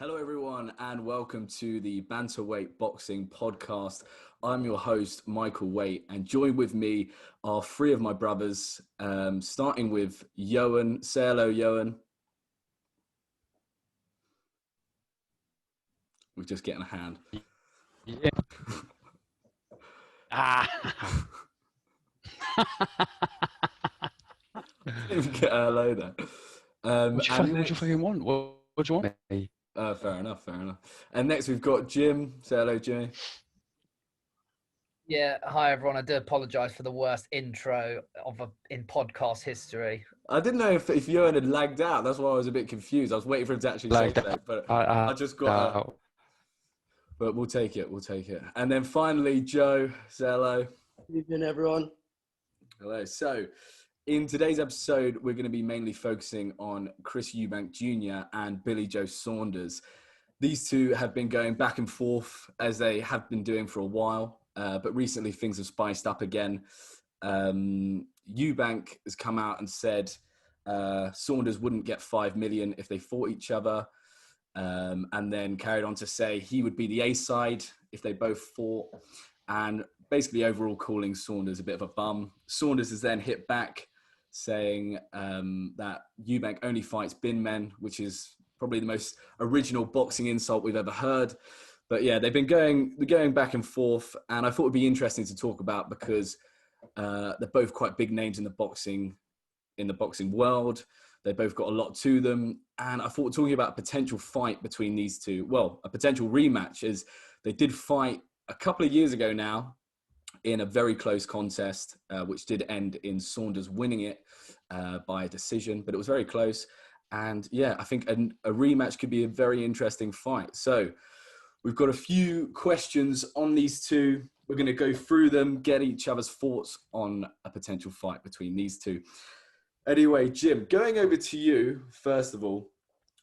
Hello, everyone, and welcome to the Bantamweight Boxing Podcast. I'm your host, Michael Waite, and joined with me are three of my brothers, starting with Johan. Say hello, Johan. We're just getting a hand. Yeah. Didn't get a hello there. What do you fucking want? What do you want me? Fair enough. And next we've got Jim. Say hello, Jimmy. Yeah, hi everyone. I do apologise for the worst intro in podcast history. I didn't know if Johan had lagged out. That's why I was a bit confused. I was waiting for him to actually say that, but I just got. But we'll take it. And then finally, Joe. Say hello. Good evening, everyone. Hello. So, in today's episode, we're going to be mainly focusing on Chris Eubank Jr. and Billy Joe Saunders. These two have been going back and forth as they have been doing for a while, but recently things have spiced up again. Eubank has come out and said Saunders wouldn't get $5 million if they fought each other, and then carried on to say he would be the A side if they both fought, and basically overall calling Saunders a bit of a bum. Saunders has then hit back, saying that Eubank only fights bin men, which is probably the most original boxing insult we've ever heard. But yeah, they've been going back and forth, and I thought it'd be interesting to talk about because they're both quite big names in the boxing world. They both got a lot to them, and I thought talking about a potential fight between these two, well, a potential rematch, is they did fight a couple of years ago now in a very close contest, which did end in Saunders winning it by a decision, but it was very close. And yeah, I think a rematch could be a very interesting fight. So we've got a few questions on these two. We're going to go through them, get each other's thoughts on a potential fight between these two. Anyway, Jim, going over to you, first of all,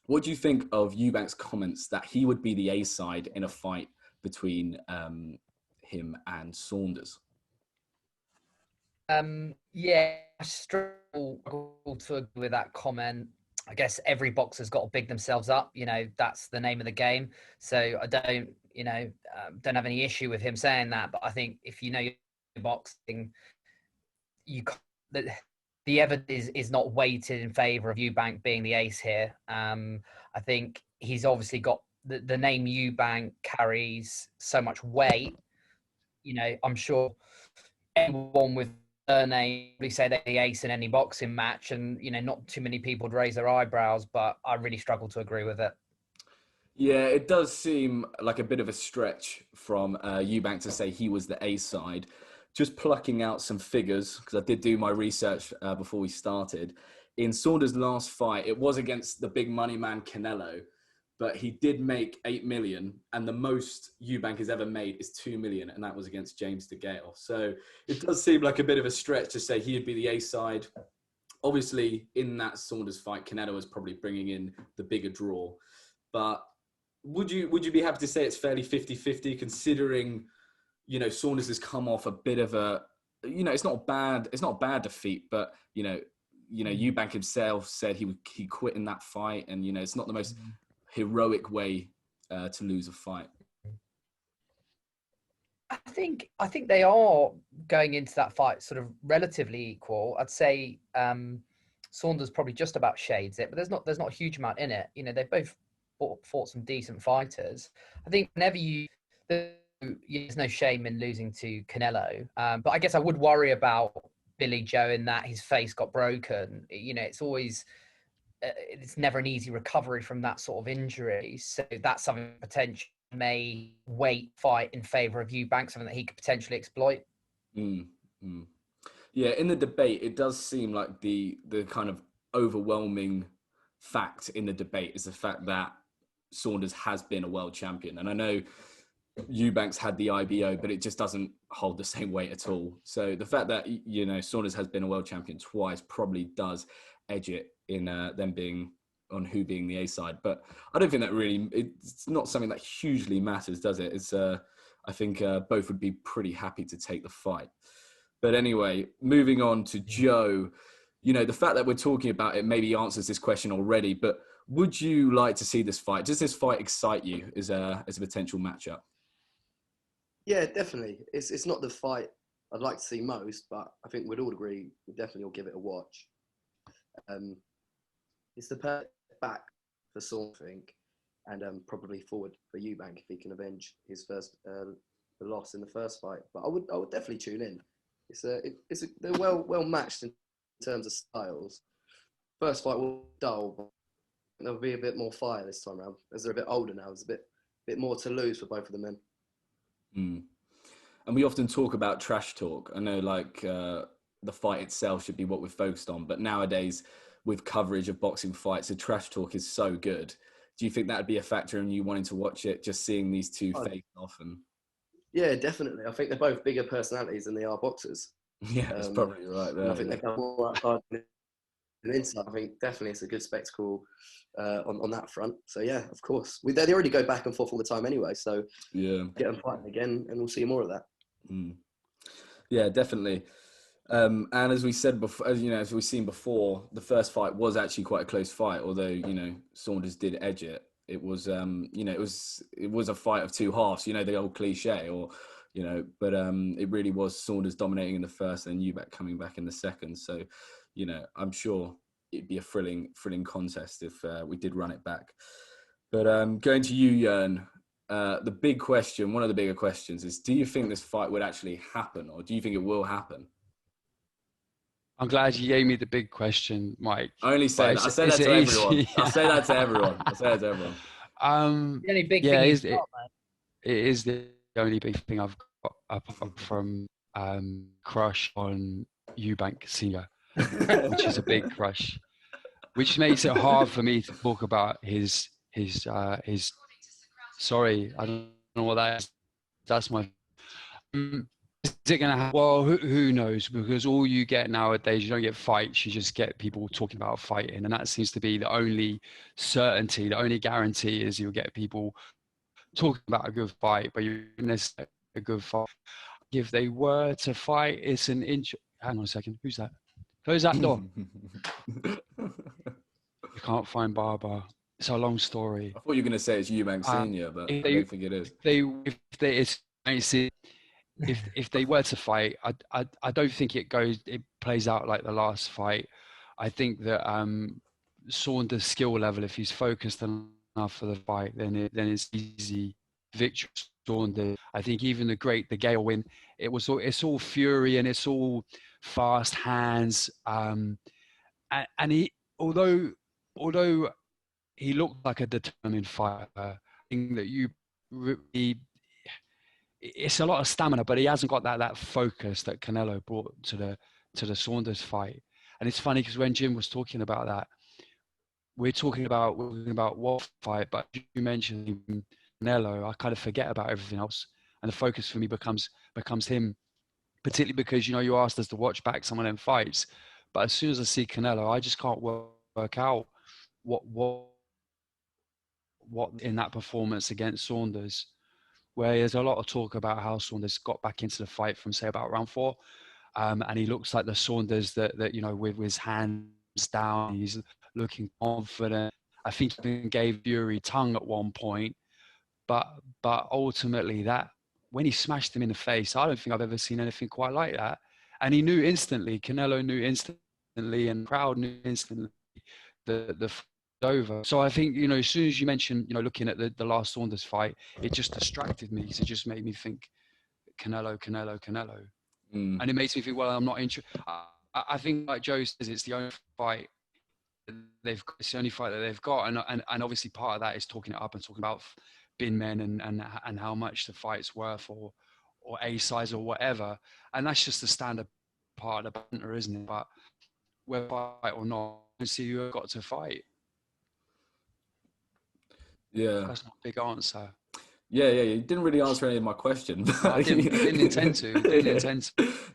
what do you think of Eubank's comments that he would be the A side in a fight between him and Saunders? Yeah, I struggle to agree with that comment. I guess every boxer's got to big themselves up. You know, that's the name of the game. So I don't have any issue with him saying that. But I think if you know your boxing, the evidence is not weighted in favour of Eubank being the ace here. I think he's obviously got the name Eubank carries so much weight. You know, I'm sure anyone with their name would say they're the ace in any boxing match, and you know, not too many people would raise their eyebrows, but I really struggle to agree with it. Yeah, it does seem like a bit of a stretch from Eubank to say he was the A side. Just plucking out some figures, because I did do my research before we started. In Saunders' last fight, it was against the big money man Canelo, but he did make 8 million, and the most Eubank has ever made is 2 million, and that was against James DeGale. So it does seem like a bit of a stretch to say he'd be the A side. Obviously, in that Saunders fight, Canelo was probably bringing in the bigger draw. But would you be happy to say it's fairly 50-50, considering, you know, Saunders has come off a bit of a, you know, it's not a bad defeat, but you know, Eubank himself said he quit in that fight, and you know, it's not the most heroic way to lose a fight. I think they are going into that fight sort of relatively equal. I'd say Saunders probably just about shades it, but there's not a huge amount in it. You know, they both fought some decent fighters. I think whenever there's no shame in losing to Canelo, but I guess I would worry about Billy Joe in that his face got broken. You know, it's never an easy recovery from that sort of injury. So that's something potentially may fight in favour of Eubank, something that he could potentially exploit. Yeah, in the debate, it does seem like the kind of overwhelming fact in the debate is the fact that Saunders has been a world champion. And I know Eubank's had the IBO, but it just doesn't hold the same weight at all. So the fact that, you know, Saunders has been a world champion twice probably does edge it in them being on who being the A side. But I don't think that really, it's not something that hugely matters, does it? It's I think both would be pretty happy to take the fight. But anyway, moving on to Joe, you know, the fact that we're talking about it maybe answers this question already, but Would you like to see this fight? Does this fight excite you as a potential matchup? Yeah, definitely. It's not the fight I'd like to see most, but I think we'd all agree we definitely will give it a watch. It's the perfect back for Saunders, I think, and probably forward for Eubank if he can avenge his first the loss in the first fight. But I would definitely tune in. They're well matched in terms of styles. First fight was dull, but there'll be a bit more fire this time around as they're a bit older now. There's a bit more to lose for both of the men. Mm. And we often talk about trash talk. I know, like, the fight itself should be what we're focused on, but nowadays, with coverage of boxing fights, the trash talk is so good. Do you think that would be a factor in you wanting to watch it, just seeing these two face off? And yeah, definitely. I think they're both bigger personalities than they are boxers. yeah, that's probably right there. I think they've done more outside than inside. I think definitely it's a good spectacle on that front. So yeah, of course. They already go back and forth all the time anyway. So yeah, get them fighting again, and we'll see more of that. Mm. Yeah, definitely. And as we said before, as we've seen before, the first fight was actually quite a close fight. Although Saunders did edge it. It was it was a fight of two halves. The old cliche, but it really was Saunders dominating in the first, and Eubank coming back in the second. So, I'm sure it'd be a thrilling contest if we did run it back. But going to you, Jörn. The big question, one of the bigger questions, is: do you think this fight would actually happen, or do you think it will happen? I'm glad you gave me the big question, Mike. I only say that. I say that to everyone. I say that to everyone. The only big thing it is the only big thing I've got apart from crush on Eubank Senior, which is a big crush, which makes it hard for me to talk about his. Sorry, I don't know what that is. That's my. Is it going to happen? Well, who knows? Because all you get nowadays, you don't get fights. You just get people talking about fighting, and that seems to be the only certainty. The only guarantee is you'll get people talking about a good fight, but you're necessarily a good fight. If they were to fight, it's an inch. Hang on a second. Who's that? Close that door. You can't find Barbara. It's a long story. I thought you were going to say it's Eubank Senior, but I don't think it is. If they were to fight, I don't think it plays out like the last fight. I think that Saunders' skill level, if he's focused enough for the fight, then it's easy victory. Saunders. I think even the Gale win, it's all fury and it's all fast hands. And he, although he looked like a determined fighter, I think that it's a lot of stamina, but he hasn't got that focus that Canelo brought to the Saunders fight. And it's funny because when Jim was talking about that, we're talking about what fight, but you mentioned Canelo, I kind of forget about everything else, and the focus for me becomes him, particularly because you asked us to watch back some of them fights, but as soon as I see Canelo, I just can't work out what in that performance against Saunders. Where there's a lot of talk about how Saunders got back into the fight from, say, about round 4. And he looks like the Saunders that with his hands down, he's looking confident. I think he even gave Fury tongue at one point. But ultimately, that when he smashed him in the face, I don't think I've ever seen anything quite like that. And he knew instantly, Canelo knew instantly, and the crowd knew instantly the over. So I think, as soon as you mentioned, looking at the last Saunders fight, it just distracted me because it just made me think Canelo. And it makes me think, well, I'm not interested. I think, like Joe says, it's the only fight it's the only fight that they've got. And obviously part of that is talking it up and talking about bin men and how much the fight's worth or A size or whatever. And that's just the standard part of the banter, isn't it? But whether fight or not, I see who got to fight. Yeah, that's not a big answer. Yeah. You didn't really answer any of my questions. I didn't intend to.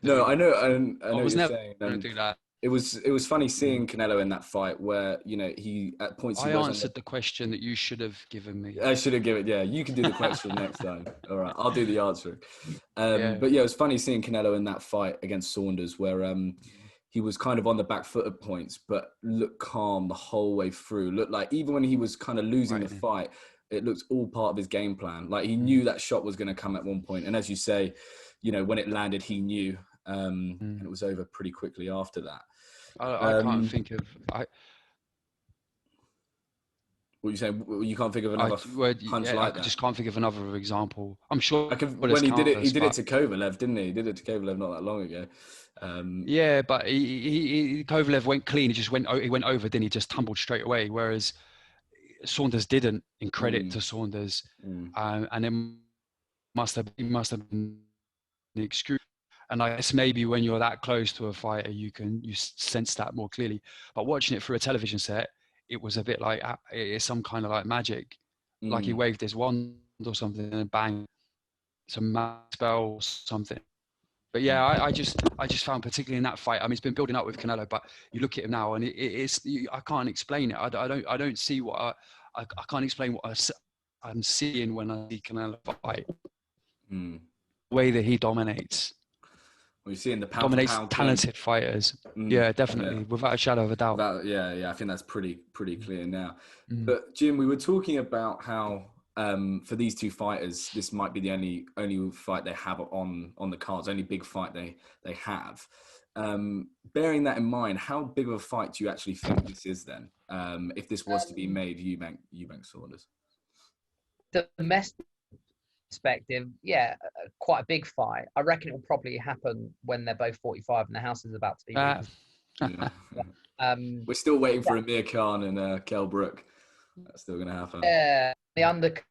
No, I know. I know I was you're never saying. going to do that. It was funny seeing Canelo in that fight where he at points. I answered the question that you should have given me. I should have given. Yeah, you can do the question next time. All right, I'll do the answering. But yeah, it was funny seeing Canelo in that fight against Saunders where he was kind of on the back foot at points, but looked calm the whole way through. Looked like even when he was kind of losing the fight, it looked all part of his game plan. Like he knew that shot was going to come at one point. And as you say, you know, when it landed, he knew, and it was over pretty quickly after that. I can't think of. What are you saying? You can't think of another punch like that? I just can't think of another example. I'm sure when he did it to Kovalev, didn't he? He did it to Kovalev not that long ago. Yeah, but Kovalev went clean. He went over, didn't he? Just tumbled straight away. Whereas Saunders didn't. In credit to Saunders, and it must have been the excuse. And I guess maybe when you're that close to a fighter, you sense that more clearly. But watching it through a television set, it was a bit like it's some kind of like magic, like he waved his wand or something and bang, some spell or something. But yeah, I just found particularly in that fight. I mean, it's been building up with Canelo, but you look at him now and it's I can't explain it. I don't see what I can't explain what I'm seeing when I see Canelo fight. The way that he dominates. Well, you see in the pound dominates for pound talented fighters. Yeah, definitely, without a shadow of a doubt. I think that's pretty clear now. But Jim, we were talking about how for these two fighters, this might be the only fight they have on the cards, only big fight they have. Bearing that in mind, how big of a fight do you actually think this is then? If this was to be made, Eubank Saunders. The domestic perspective, quite a big fight. I reckon it will probably happen when they're both 45 and the house is about to be we're still waiting for Amir Khan and Kell Brook. That's still going to happen. Yeah, the undercut.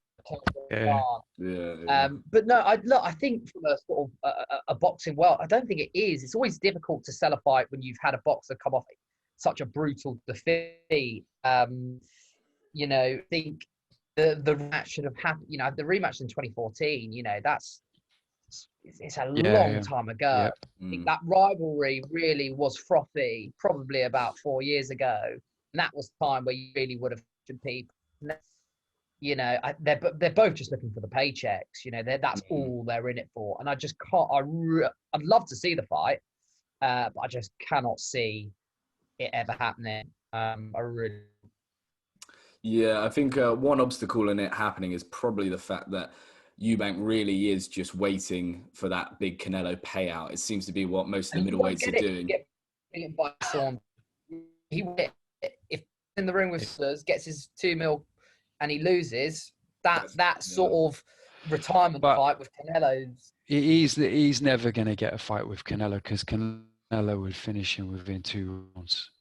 But no, I think from a sort of a boxing world, I don't think it is. It's always difficult to sell a fight when you've had a boxer come off such a brutal defeat. You know, I think the rematch should have happened. You know, the rematch in 2014. You know, it's a long time ago. Yeah. I think that rivalry really was frothy, probably about 4 years ago, and that was the time where you really would have people. You know, they're both just looking for the paychecks. You know, that's all they're in it for, and I just can't. I'd love to see the fight, but I just cannot see it ever happening. Yeah, I think one obstacle in it happening is probably the fact that Eubank really is just waiting for that big Canelo payout. It seems to be what most of the middleweights are doing. He if in the ring with Saunders, gets his 2 mil, and he loses that sort of retirement fight with Canelo. He's never going to get a fight with Canelo because Canelo would finish him within 2 rounds.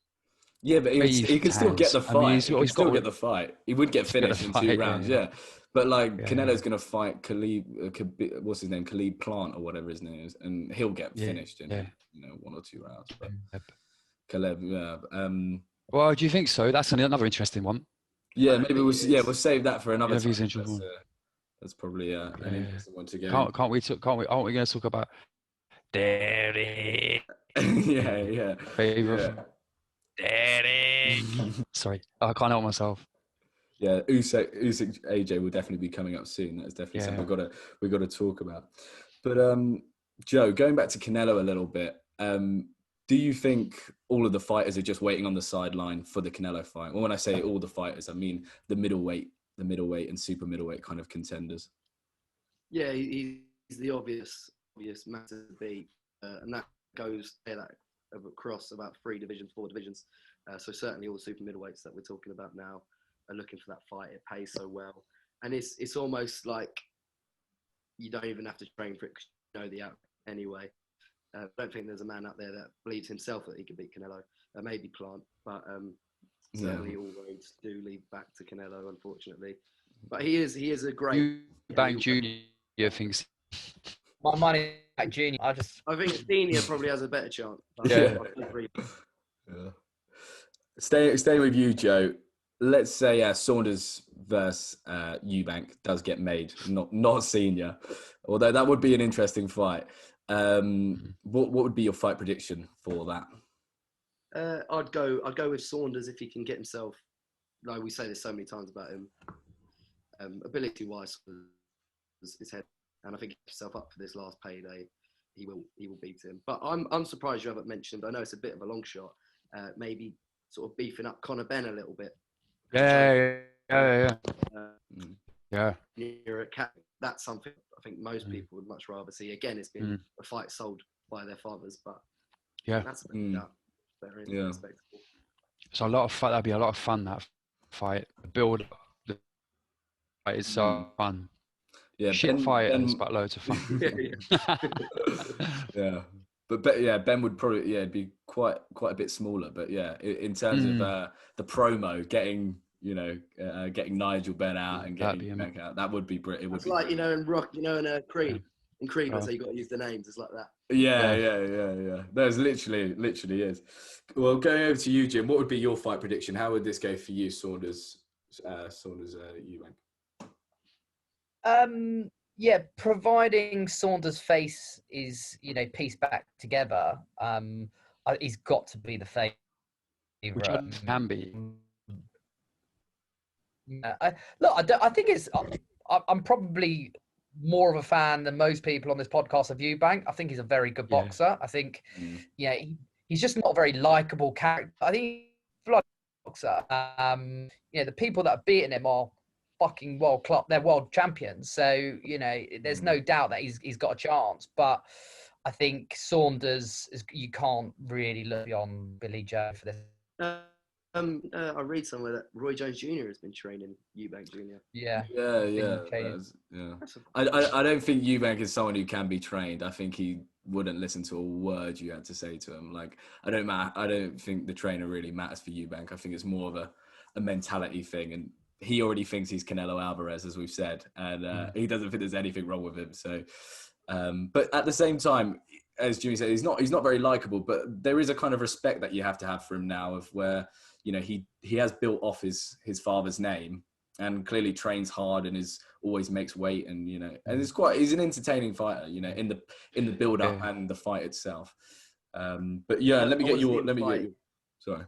Yeah, but he can still get the fight. I mean, he's still get the fight. He would get finished in 2 rounds, yeah. But like Canelo's going to fight Khalid, what's his name, Khalid Plant or whatever his name is, and he'll get finished in 1 or 2 rounds. But Khalid, well, do you think so? That's another interesting one. Yeah, maybe we'll save that for another time. That's probably an interesting one to go. Can't we? Aren't we going to talk about Daddy? yeah. Favorite. Daddy. Sorry, I can't help myself. Yeah, Usyk AJ will definitely be coming up soon. That's definitely something we've got to talk about. But Joe, going back to Canelo a little bit, do you think all of the fighters are just waiting on the sideline for the Canelo fight? Well, when I say all the fighters, I mean the middleweight and super middleweight kind of contenders. Yeah, he's the obvious man to beat, and that goes across about 4 divisions. So certainly all the super middleweights that we're talking about now are looking for that fight. It pays so well, and it's almost like you don't even have to train for it because you know the outcome anyway. I don't think there's a man out there that believes himself that he can beat Canelo. Maybe Plant, but certainly all roads do lead back to Canelo, unfortunately. But he is a great. Eubank Junior thinks. My money back Junior. I think Senior probably has a better chance. Yeah. Staying with you, Joe. Let's say Saunders versus Eubank does get made, not Senior, although that would be an interesting fight. What would be your fight prediction for that? I'd go with Saunders if he can get himself. Like we say this so many times about him, ability wise, his head, and I think he get himself up for this last payday. he will beat him. But I'm surprised you haven't mentioned. I know it's a bit of a long shot. Maybe sort of beefing up Conor Benn a little bit. Yeah. Near a cat. That's something I think most people would much rather see. Again, it's been a fight sold by their fathers, but that's a bit very respectable. So a lot of fun. That'd be a lot of fun. That fight, the build up, the fight is so fun. Yeah, Shit fighters, but loads of fun. Yeah, but Ben would probably it'd be quite a bit smaller. But yeah, in terms of the promo, getting getting Nigel Benn out and getting Eubank out, that would be Brit. It would be like in Rock, in Creed. In Creed, so you got to use the names. It's like that. Yeah. There's literally is. Well, going over to you, Jim, what would be your fight prediction? How would this go for you, Saunders, Eubank? Yeah, providing Saunders' face is, pieced back together, he's got to be the favourite. Which can be. I think it's. I'm probably more of a fan than most people on this podcast of Eubank. I think he's a very good boxer. I think, he's just not a very likable character. I think he's a bloody boxer. The people that have beaten him are fucking world class. They're world champions. So there's no doubt that he's got a chance. But I think Saunders you can't really look beyond Billy Joe for this. I read somewhere that Roy Jones Jr. has been training Eubank Jr. Yeah. I don't think Eubank is someone who can be trained. I think he wouldn't listen to a word you had to say to him. Like, I don't think the trainer really matters for Eubank. I think it's more of a mentality thing, and he already thinks he's Canelo Alvarez, as we've said, and he doesn't think there's anything wrong with him. So, but at the same time, as Jimmy said, he's not very likable. But there is a kind of respect that you have to have for him now, of where he has built off his father's name and clearly trains hard and always makes weight, and and he's an entertaining fighter, in the build up and the fight itself. But yeah, let me get your sorry.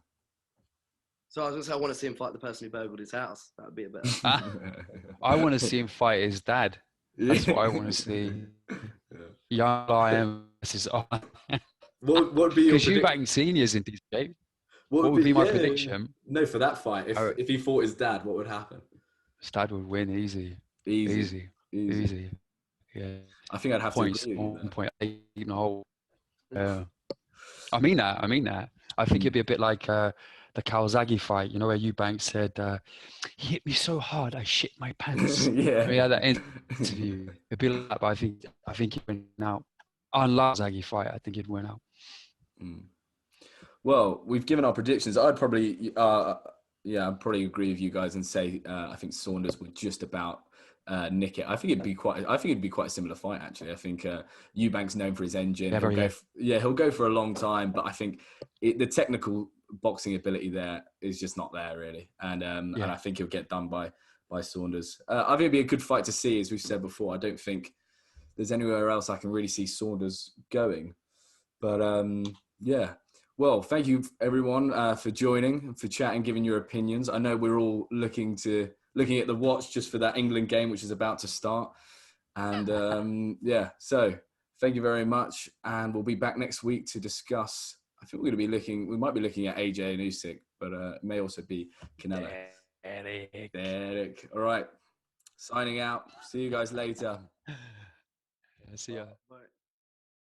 So I was going to say, I want to see him fight the person who burgled his house. That would be a bit. I want to see him fight his dad. That's what I want to see. Young Lion versus Arn. What would be your prediction? Because Eubank Senior's in this shape. What would be my prediction? No, for that fight, if he fought his dad, what would happen? His dad would win easy. Yeah. I think I'd have Points, to agree with you. 1.8 in a whole. I mean that. I think it'd be a bit like the Calzaghe fight, where Eubank said, he hit me so hard I shit my pants. Yeah. We had that interview. It'd be like that, but I think he'd win out. Unlike Calzaghe fight, I think he'd win out. Well, we've given our predictions. I'd probably, I'd probably agree with you guys and say I think Saunders would just about nick it. I think it'd be quite a similar fight, actually. I think Eubank's known for his engine. He'll go for a long time, but I think the technical boxing ability there is just not there, really, and I think he'll get done by Saunders. I think it'd be a good fight to see, as we've said before. I don't think there's anywhere else I can really see Saunders going, but Well, thank you everyone for joining, for chatting, giving your opinions. I know we're all looking at the watch just for that England game, which is about to start. And so thank you very much. And we'll be back next week to discuss. I think we might be looking at AJ and Usyk, but it may also be Canelo. Derek. All right. Signing out. See you guys later. See ya. Bye.